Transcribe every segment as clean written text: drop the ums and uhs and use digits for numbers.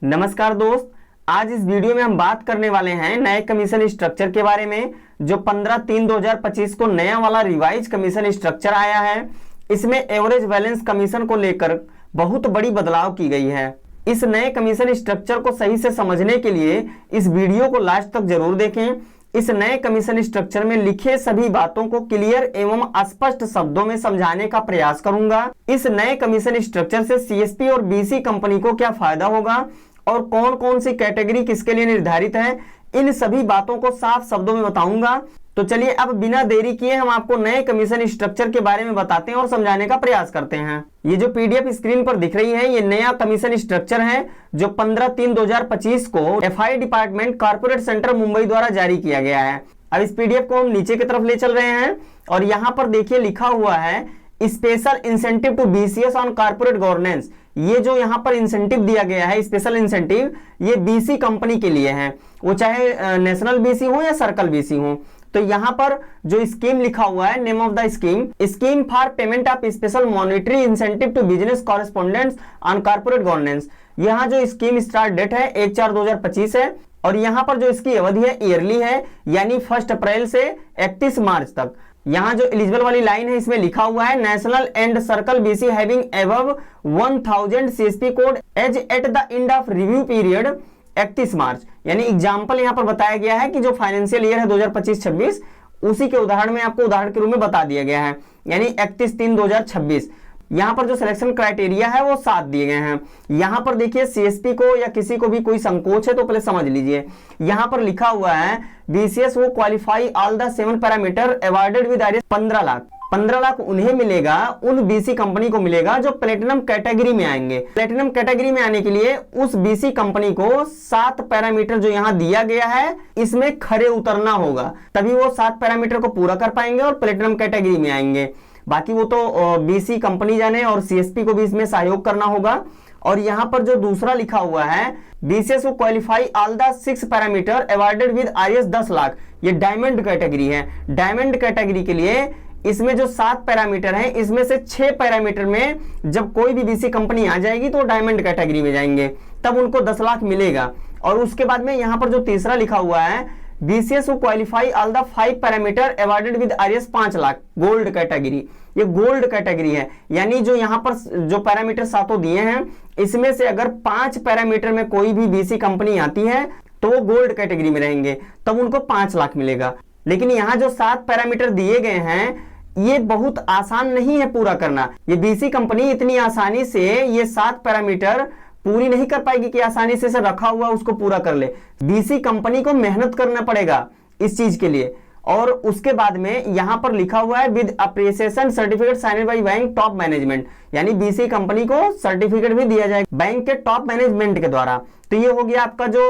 नमस्कार दोस्त, आज इस वीडियो में हम बात करने वाले हैं नए कमीशन स्ट्रक्चर के बारे में। जो 15/3/2025 को नया वाला रिवाइज कमीशन स्ट्रक्चर आया है, इसमें एवरेज बैलेंस कमीशन को लेकर बहुत बड़ी बदलाव की गई है। इस नए कमीशन स्ट्रक्चर को सही से समझने के लिए इस वीडियो को लास्ट तक जरूर देखें। इस नए कमीशन स्ट्रक्चर में लिखे सभी बातों को क्लियर एवं स्पष्ट शब्दों में समझाने का प्रयास करूंगा। इस नए कमीशन स्ट्रक्चर से सीएसपी और बीसी कंपनी को क्या फायदा होगा और कौन कौन सी कैटेगरी किसके लिए निर्धारित है, इन सभी बातों को साफ शब्दों में बताऊंगा। तो चलिए अब बिना देरी किए हम आपको नए कमीशन स्ट्रक्चर के बारे में बताते हैं और समझाने का प्रयास करते हैं। ये जो पीडीएफ स्क्रीन पर दिख रही है, ये नया कमीशन स्ट्रक्चर है जो 15/3/2025 को FI department corporate centre Mumbai द्वारा जारी किया गया है। अब इस पीडीएफ को हम नीचे की तरफ ले चल रहे हैं और यहाँ पर देखिए लिखा हुआ है special incentive to BCs on corporate governance. ये जो यहाँ पर इंसेंटिव दिया गया है, स्पेशल इंसेंटिव, ये बीसी कंपनी के लिए है, वो चाहे नेशनल बीसी हो या सर्कल बीसी हो। तो यहाँ पर जो स्कीम लिखा हुआ है, name of the scheme for payment of special monetary incentive to business correspondents on corporate governance. यहाँ जो स्कीम स्टार्ट डेट है 1/4/2025 है और यहाँ पर जो इसकी अवधि है ईयरली है, यानी 1 अप्रैल से 31 मार्च तक। यहाँ जो एलिजिबल वाली लाइन है इसमें लिखा हुआ है national and circle BC having above 1000 CSP code as at the end of review period 31 March. यानी एग्जाम्पल यहाँ पर बताया गया है कि जो फाइनेंशियल ईयर है 2025-26, उसी के उदाहरण में आपको उदाहरण के रूप में बता दिया गया है, यानी 31/3/2026। यहाँ पर जो सिलेक्शन क्राइटेरिया है वो 7 दिए गए हैं। यहाँ पर देखिए सीएसपी को या किसी को भी कोई संकोच है तो पहले समझ लीजिए। यहाँ पर लिखा हुआ है बीसीएस वो qualify all the 7 parameter awarded with IRS 15 lakh. 15 lakh उन्हें मिलेगा, उन बीसी कंपनी को मिलेगा जो प्लेटिनम कैटेगरी में आएंगे। प्लेटिनम कैटेगरी में आने के लिए उस बीसी कंपनी को 7 पैरामीटर जो यहाँ दिया गया है इसमें खरे उतरना होगा, तभी वो 7 पैरामीटर को पूरा कर पाएंगे और प्लेटिनम कैटेगरी में आएंगे। बाकी वो तो बीसी कंपनी जाने और सीएसपी को भी इसमें सहयोग करना होगा। और यहाँ पर जो दूसरा लिखा हुआ है बीसीएस को qualify all the 6 parameter awarded with IRS 10 lakh, ये डायमंड कैटेगरी है। डायमंड कैटेगरी के लिए इसमें जो 7 पैरामीटर हैं, इसमें से 6 पैरामीटर में जब कोई भी बीसी कंपनी आ जाएगी तो डायमंड कैटेगरी में जाएंगे, तब उनको 10 लाख मिलेगा। और उसके बाद में यहाँ पर जो तीसरा लिखा हुआ है बीसीएस को qualify all the 5 parameter awarded with IRS 5 lakh, gold category. ये गोल्ड कैटेगरी है, यानी जो यहाँ पर जो पैरामीटर 7 दिए हैं इसमें से अगर 5 पैरामीटर में कोई भी बीसी कंपनी आती है तो वो गोल्ड कैटेगरी में रहेंगे, तब उनको 5 लाख मिलेगा। लेकिन यहाँ जो 7 पैरामीटर दिए गए हैं ये बहुत आसान नहीं है पूरा करना। ये बीसी कंपनी इतनी आसानी से ये 7 पैरामीटर पूरी नहीं कर पाएगी कि आसानी से रखा हुआ उसको पूरा कर ले। बीसी कंपनी को मेहनत करना पड़ेगा इस चीज के लिए। और उसके बाद में यहां पर लिखा हुआ है with appreciation certificate signed by bank top management, यानी बीसी कंपनी को सर्टिफिकेट भी दिया जाएगा बैंक के टॉप मैनेजमेंट के द्वारा। तो ये हो गया आपका जो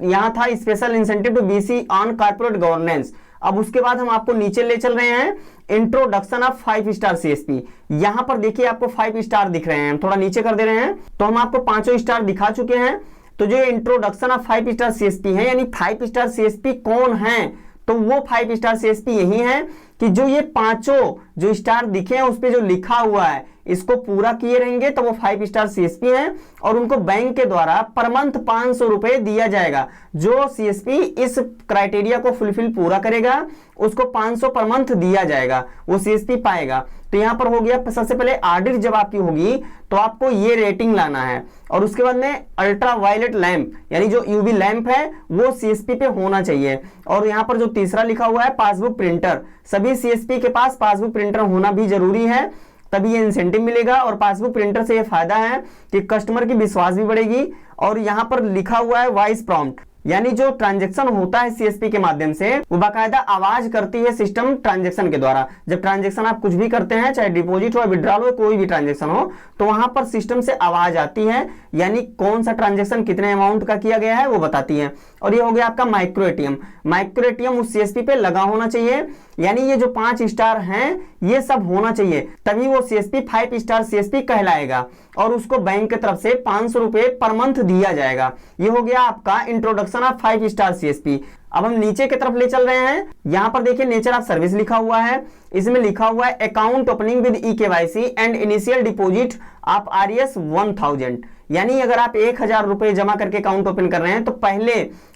यहाँ था special incentive to BC on corporate governance. अब उसके बाद हम आपको नीचे ले चल रहे हैं इंट्रोडक्शन ऑफ 5 स्टार सीएसपी। यहां पर देखिए आपको 5 स्टार दिख रहे हैं, हम थोड़ा नीचे कर दे रहे हैं तो हम आपको 5 स्टार दिखा चुके हैं। तो जो इंट्रोडक्शन ऑफ 5 स्टार सीएसपी है, यानी 5 स्टार सीएसपी कौन है, तो वो 5 स्टार सीएसपी यही है कि जो ये 5 जो स्टार दिखे हैं उस पे जो लिखा हुआ है इसको पूरा किए रहेंगे तो वो 5 स्टार सीएसपी हैं और उनको बैंक के द्वारा पर मंथ 500 रुपए दिया जाएगा। जो सीएसपी इस क्राइटेरिया को फुलफिल पूरा करेगा उसको 500 पर मंथ दिया जाएगा, वो सीएसपी पाएगा। तो यहां पर हो गया सबसे पहले ऑडिट जब आपकी होगी तो आपको ये रेटिंग लाना है और उसके बाद में अल्ट्रा वायलेट लैंप यानी जो यूवी लैंप है वो सीएसपी पे होना चाहिए। और यहाँ पर जो तीसरा लिखा हुआ है पासबुक प्रिंटर, सभी सीएसपी के पास पासबुक प्रिंटर होना भी जरूरी है, तभी ये इंसेंटिव मिलेगा। और पासबुक प्रिंटर से ये फायदा है कि कस्टमर की विश्वास भी बढ़ेगी। और यहाँ पर लिखा हुआ है वॉइस प्रॉम्प्ट, यानी जो ट्रांजैक्शन होता है सीएसपी के माध्यम से वो बाकायदा आवाज करती है सिस्टम ट्रांजैक्शन के द्वारा। जब ट्रांजैक्शन आप कुछ भी करते हैं, चाहे डिपॉजिट हो विड्रॉल हो, कोई भी ट्रांजैक्शन हो, तो वहां पर सिस्टम से आवाज आती है, यानी कौन सा ट्रांजैक्शन कितने अमाउंट का किया गया है वो बताती है। और ये हो गया आपका माइक्रो एटीएम। माइक्रो एटीएम उस सीएसपी पे लगा होना चाहिए, यानी ये जो 5 स्टार हैं ये सब होना चाहिए, तभी वो सीएसपी 5 स्टार सीएसपी कहलाएगा और उसको बैंक की तरफ से 500 रुपए पर मंथ दिया जाएगा। ये हो गया आपका इंट्रोडक्शन ऑफ 5 स्टार सीएसपी। अब हम नीचे की तरफ ले चल रहे हैं। यहां पर देखिए नेचर ऑफ सर्विस लिखा हुआ है, इसमें लिखा हुआ है account opening with e KYC and initial deposit of RS 1000। यानी अगर आप 1000 रुपए जमा करके अकाउंट ओपन कर रहे हैं तो पहले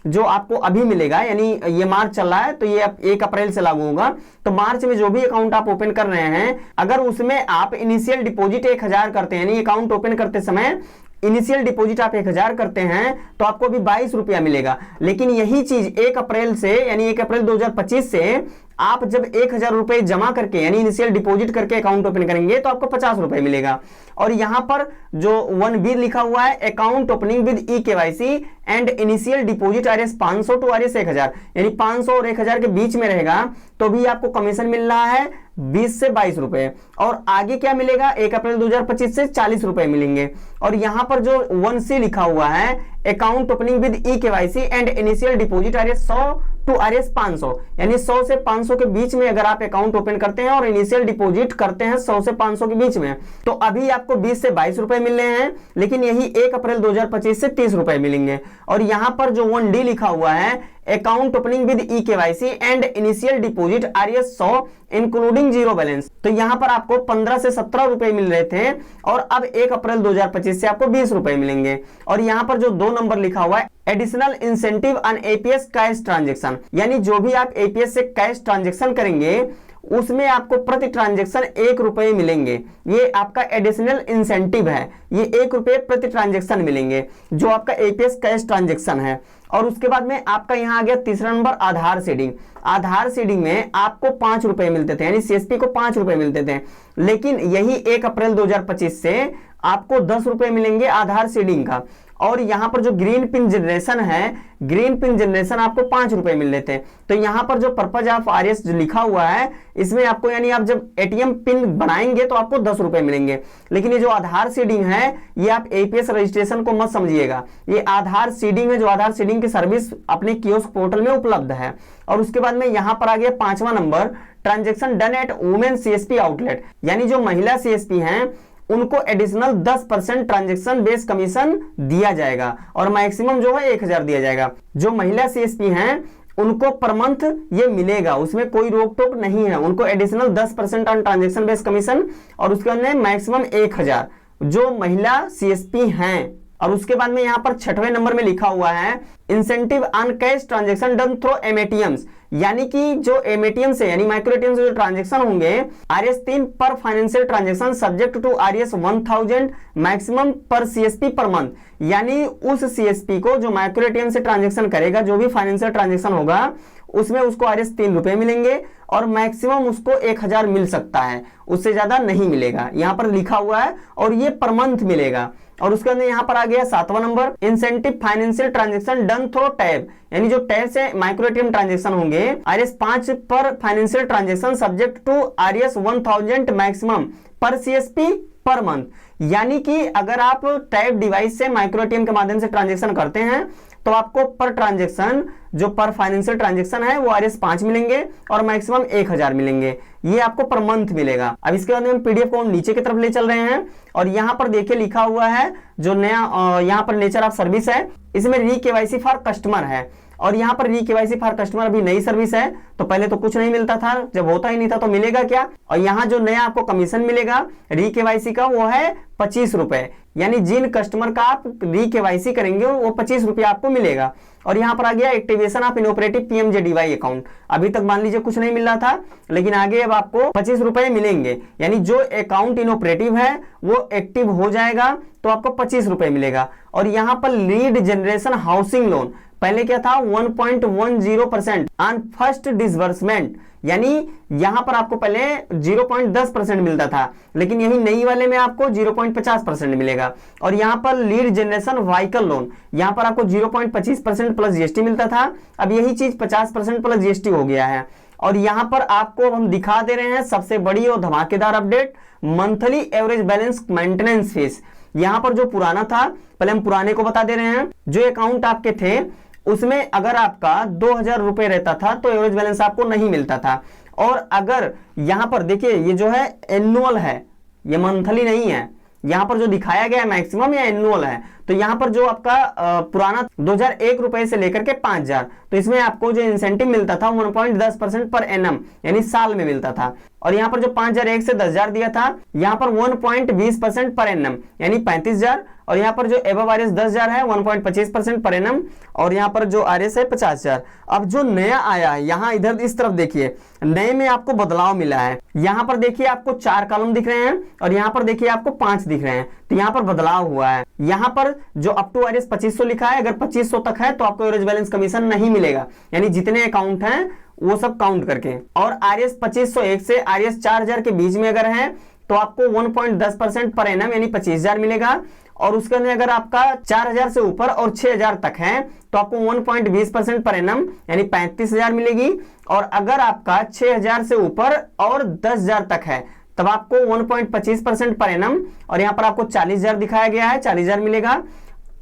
जो आपको अभी मिलेगा, यानी ये मार्च चल रहा है तो ये 1 अप्रैल से लागू होगा, तो मार्च में जो भी अकाउंट आप ओपन कर रहे हैं, अगर उसमें आप इनिशियल डिपॉजिट 1000 करते हैं, यानी अकाउंट ओपन करते समय इनिशियल डिपॉजिट आप 1000 करते हैं तो आपको अभी 22 रुपया मिलेगा। लेकिन यही चीज 1 अप्रैल से, यानी 1 अप्रैल 2025 से आप जब 1000 रुपए जमा करके यानी इनिशियल डिपॉजिट करके अकाउंट ओपन करेंगे तो आपको 50 रुपए मिलेगा। और यहां पर जो 1B लिखा हुआ है, account opening with eKYC and initial deposit RS 500 to RS 1000, यानी 500 और 1000 के बीच में रहेगा तो भी आपको कमीशन मिल रहा है 20 से 22 रुपए। और आगे क्या मिलेगा, 1 अप्रैल 2025 से 40 रुपए मिलेंगे। और यहां पर जो 1C लिखा हुआ है, account opening with eKYC and initial deposit RS 100 to RS 500, यानी 100 से 500 के बीच में अगर आप अकाउंट ओपन करते हैं और इनिशियल डिपॉजिट करते हैं 100 से 500 के बीच में, तो अभी आपको 20 से 22 रुपए मिल रहे हैं, लेकिन यही 1 अप्रैल 2025 से 30 रुपए मिलेंगे। और यहां पर जो 1D लिखा हुआ है, account opening with eKYC and initial deposit RS 100 including zero balance, तो यहां पर आपको 15 से 17 रुपए मिल रहे थे और अब 1 अप्रैल 2025 से आपको 20 रुपए मिलेंगे। और यहां पर जो 2 नंबर लिखा हुआ है, additional incentive on APS cash transaction, यानी जो भी आप APS से कैश ट्रांजेक्शन करेंगे उसमें आपको प्रति ट्रांजेक्शन 1 रुपए मिलेंगे। ये आपका एडिशनल इंसेंटिव है, ये 1 रुपए प्रति ट्रांजेक्शन मिलेंगे जो आपका APS कैश ट्रांजेक्शन है। और उसके बाद में आपका यहाँ आ गया तीसरा नंबर, आधार सीडिंग। आधार सीडिंग में आपको 5 रुपए मिलते थे, यानी CSP को 5 रुपए मिलते थे, लेकिन यही 1 अप्रैल 2025 से आपको 10 रुपए मिलेंगे आधार सीडिंग का। और यहां पर जो ग्रीन पिन जनरेशन है, ग्रीन पिन जनरेशन आपको 5 रुपए मिल रहे थे। तो यहां पर जो पर्पज ऑफ RS जो लिखा हुआ है, इसमें आपको यानी आप जब ATM पिन बनाएंगे तो आपको 10 रुपए मिलेंगे। लेकिन ये जो आधार सीडिंग है, ये आप APS रजिस्ट्रेशन को मत समझिएगा, ये आधार सीडिंग है जो आधार सीडिंग की सर्विस अपने कियोस्क पोर्टल में उपलब्ध है। और उसके बाद में यहां पर आ गया 5वां number, transaction done at women CSP outlet, यानी जो महिला CSP हैं उनको एडिशनल 10% ट्रांजेक्शन बेस कमीशन दिया जाएगा और मैक्सिमम जो है 1000 दिया जाएगा। जो महिला CSP हैं उनको पर मंथ ये मिलेगा, उसमें कोई रोक टोक नहीं है, उनको additional 10% on transaction base commission और उसके बाद में मैक्सिमम 1000 जो महिला CSP हैं। और उसके बाद में यहाँ पर 6वें नंबर में लिखा हुआ है, incentive on cash transaction done through MATMs, यानी कि जो MATM से यानी माइक्रो ATM से जो ट्रांजेक्शन होंगे RS 3 per financial transaction subject to RS 1000 maximum per CSP per month, यानी उस CSP को जो माइक्रो ATM से ट्रांजेक्शन करेगा, जो भी फाइनेंशियल ट्रांजेक्शन होगा उसमें उसको RS 3 रुपए मिलेंगे और मैक्सिमम उसको 1000 मिल सकता है, उससे ज्यादा नहीं मिलेगा, यहाँ पर लिखा हुआ है। और ये पर मंथ मिलेगा। और उसके अंदर यहाँ पर आ गया 7वां number, incentive financial transaction done through tab, यानी जो टैब से माइक्रो ATM ट्रांजेक्शन होंगे RS 5 per financial transaction subject to RS 1000 maximum per CSP per month, यानी कि अगर आप टैब डिवाइस से माइक्रो ATM के माध्यम से ट्रांजेक्शन करते हैं तो आपको पर ट्रांजेक्शन जो पर फाइनेंशियल ट्रांजेक्शन है वो RS 5 मिलेंगे और मैक्सिमम 1000 मिलेंगे, ये आपको पर मंथ मिलेगा। अब इसके बाद हम PDF को नीचे की तरफ ले चल रहे हैं और यहाँ पर देखिए लिखा हुआ है जो नया यहाँ पर नेचर ऑफ सर्विस है, इसमें eKYC फॉर कस्टमर है। और यहाँ पर eKYC फॉर कस्टमर अभी नई सर्विस है, तो पहले तो कुछ नहीं मिलता था, जब होता ही नहीं था तो मिलेगा क्या। और यहाँ जो नया आपको कमीशन मिलेगा eKYC का वो है 25 रुपए, यानी जिन कस्टमर का आप eKYC करेंगे वो 25 रुपया आपको मिलेगा। और यहाँ पर आ गया activation of inoperative PMJDY account, अभी तक मान लीजिए कुछ नहीं मिल रहा था, लेकिन आगे अब आपको 25 रुपए मिलेंगे, यानी जो अकाउंट इनऑपरेटिव है वो एक्टिव हो जाएगा तो आपको 25 रुपए मिलेगा। और यहाँ पर लीड जनरेशन हाउसिंग लोन, पहले क्या था 1.10% ऑन फर्स्ट डिसबर्समेंट, यानी यहां पर आपको पहले 0.10% मिलता था, लेकिन यही नई वाले में आपको 0.50% मिलेगा। और यहां पर लीड जनरेशन व्हीकल लोन, यहां पर आपको 0.25% प्लस GST मिलता था, अब यही चीज 50% प्लस GST हो गया है। और यहां पर आपको हम दिखा दे रहे हैं सबसे बड़ी और धमाकेदार update, monthly average balance maintenance fees. यहां पर जो पुराना था, पहले हम पुराने को बता दे रहे हैं, जो अकाउंट आपके थे उसमें अगर आपका 2000 रुपए रहता था तो एवरेज बैलेंस आपको नहीं मिलता था। और अगर यहां पर देखिए ये जो है एनुअल है, ये मंथली नहीं है, यहां पर जो दिखाया गया है मैक्सिमम या एनुअल है, तो यहां पर जो आपका पुराना 2001 रुपए से लेकर के 5000, तो इसमें आपको जो इंसेंटिव मिलता था 1.10% पर एनम, यानी साल में मिलता था। और यहाँ पर जो 5,001 से 10,000 दिया था, यहाँ पर 1.20% पर एनम यानी 35,000, और यहाँ पर जो एबव आरएस 10,000 है 1.25% पर एनम, और यहाँ पर जो आरएस है 50,000। अब जो नया आया है यहाँ इधर इस तरफ देखिए, नए में आपको बदलाव मिला है। यहाँ पर देखिए आपको 4 कॉलम दिख रहे हैं और यहाँ पर देखिए आपको 5 दिख रहे हैं, तो यहाँ पर बदलाव हुआ है। यहाँ पर जो अप टू आरएस 2500 लिखा है, अगर 2500 तक है तो आपको एवरेज बैलेंस कमीशन नहीं मिलेगा, यानी जितने अकाउंट हैं वो सब काउंट करके। और आरएस 2501 से आरएस 4,000 के बीच में अगर है तो आपको 1.10% पर एनम यानी 25,000 मिलेगा, और उसके अंदर अगर आपका 4,000 से ऊपर और 6,000 तक है तो आपको 1.20% पर एनम यानी 35,000 मिलेगी, और अगर आपका 6,000 से ऊपर और 10,000 तक है तब आपको 1.25% पर एनम, और यहाँ पर आपको 40,000 दिखाया गया है, 40,000 मिलेगा।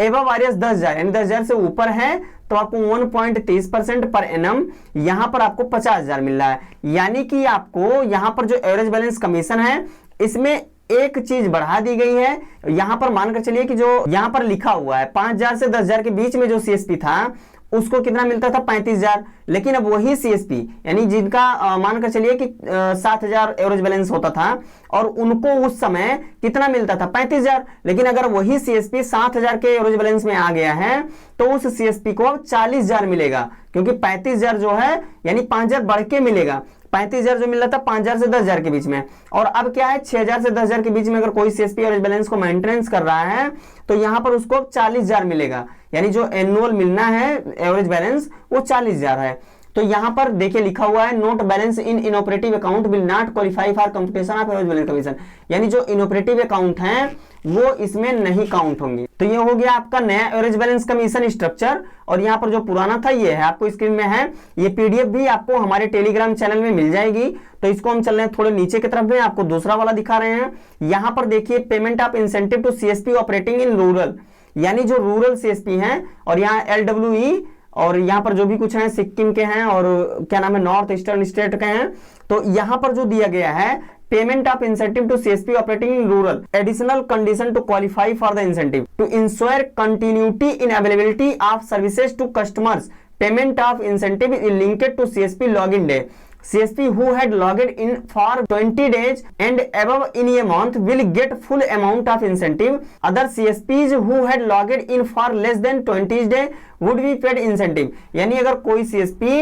एबव आरएस 10,000 यानी 10,000 से ऊपर है तो आपको 1.30% पर एनम, यहाँ पर आपको 50,000 मिल रहा है। यानी कि आपको यहाँ पर जो एवरेज बैलेंस कमीशन है इसमें एक चीज बढ़ा दी गई है। यहां पर मानकर चलिए कि जो यहां पर लिखा हुआ है 5,000 से 10,000 के बीच में जो सीएसपी था उसको कितना मिलता था 35,000, लेकिन अब वही सीएसपी यानी जिनका मानकर चलिए कि 7,000 एवरेज बैलेंस होता था और उनको उस समय कितना मिलता था 35,000, लेकिन अगर वही सीएसपी 7,000 के एवरेज बैलेंस में आ गया है तो उस सीएसपी को अब 40,000 मिलेगा, क्योंकि 35,000 जो है यानी 5,000 बढ़ के मिलेगा। 35,000 जो मिल रहा था 5,000 से 10,000 के बीच में, और अब क्या है 6,000 से 10,000 के बीच में अगर कोई सीएसपी एवरेज बैलेंस को मेंटेनेंस कर रहा है तो यहां पर उसको 40,000 मिलेगा, यानी जो एनुअल मिलना है एवरेज बैलेंस वो 40,000 है। तो यहां पर देखिए लिखा हुआ है note balance in inoperative account will not qualify for computation of average balance commission, यानी जो इनऑपरेटिव अकाउंट हैं वो इसमें नहीं काउंट होंगे। तो ये हो गया आपका नया एवरेज बैलेंस कमीशन स्ट्रक्चर, और यहाँ पर जो पुराना था ये है आपको स्क्रीन में है। ये पीडीएफ भी आपको हमारे टेलीग्राम चैनल में मिल जाएगी। तो इसको हम चल रहे हैं थोड़े नीचे की तरफ में, आपको दूसरा वाला दिखा रहे हैं। यहाँ पर देखिए payment of incentive to CSP operating in rural, यानी जो रूरल सीएसपी हैं, और यहाँ LWE और यहाँ पर जो भी कुछ है सिक्किम के हैं और क्या नाम है नॉर्थ ईस्टर्न स्टेट के हैं। तो यहाँ पर जो दिया गया है payment of incentive to CSP operating in rural, additional condition to qualify for the incentive to ensure continuity in availability of services to customers, payment of incentive is linked to CSP login day. CSP who had logged in for 20 days and above in a month will get full amount of incentive. Other CSPs who had logged in for less than 20 days would be paid incentive. यानी अगर कोई CSP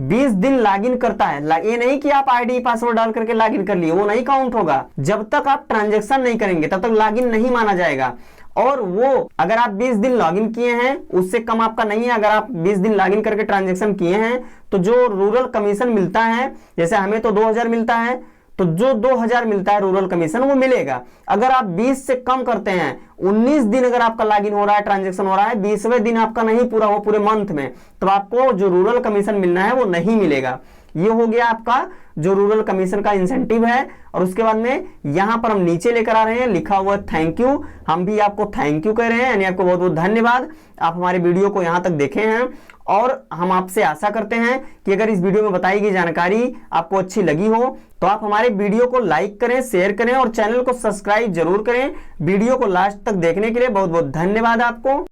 20 दिन login करता है, ये नहीं कि आप आईडी पासवर्ड डाल करके लॉगिन कर लिए, वो नहीं काउंट होगा। जब तक आप ट्रांजैक्शन नहीं करेंगे तब तक लॉगिन नहीं माना जाएगा। और वो अगर आप 20 दिन लॉगिन किए हैं उससे कम आपका नहीं है, अगर आप 20 दिन लॉगिन करके ट्रांजैक्शन किए हैं तो जो रूरल कमीशन मिलता है, जैसे हमें तो 2,000 मिलता है, तो जो 2,000 मिलता है रूरल कमीशन वो मिलेगा। अगर आप 20 से कम करते हैं, 19 दिन अगर आपका लॉगिन हो रहा है, ट्रांजैक्शन हो रहा है, 20वें दिन आपका नहीं पूरा हो पूरे मंथ में, तो आपको जो रूरल कमीशन मिलना है वो नहीं मिलेगा। ये हो गया आपका जो रूरल कमीशन का इंसेंटिव है। और उसके बाद में यहां पर हम नीचे लेकर आ रहे हैं लिखा हुआ थैंक यू, हम भी आपको थैंक यू कह रहे हैं, यानी आपको बहुत बहुत धन्यवाद, आप हमारे वीडियो को यहां तक देखे हैं। और हम आपसे आशा करते हैं कि अगर इस वीडियो में बताई गई जानकारी आपको अच्छी लगी हो तो आप हमारे वीडियो को लाइक करें, शेयर करें और चैनल को सब्सक्राइब जरूर करें। वीडियो को लास्ट तक देखने के लिए बहुत बहुत धन्यवाद आपको।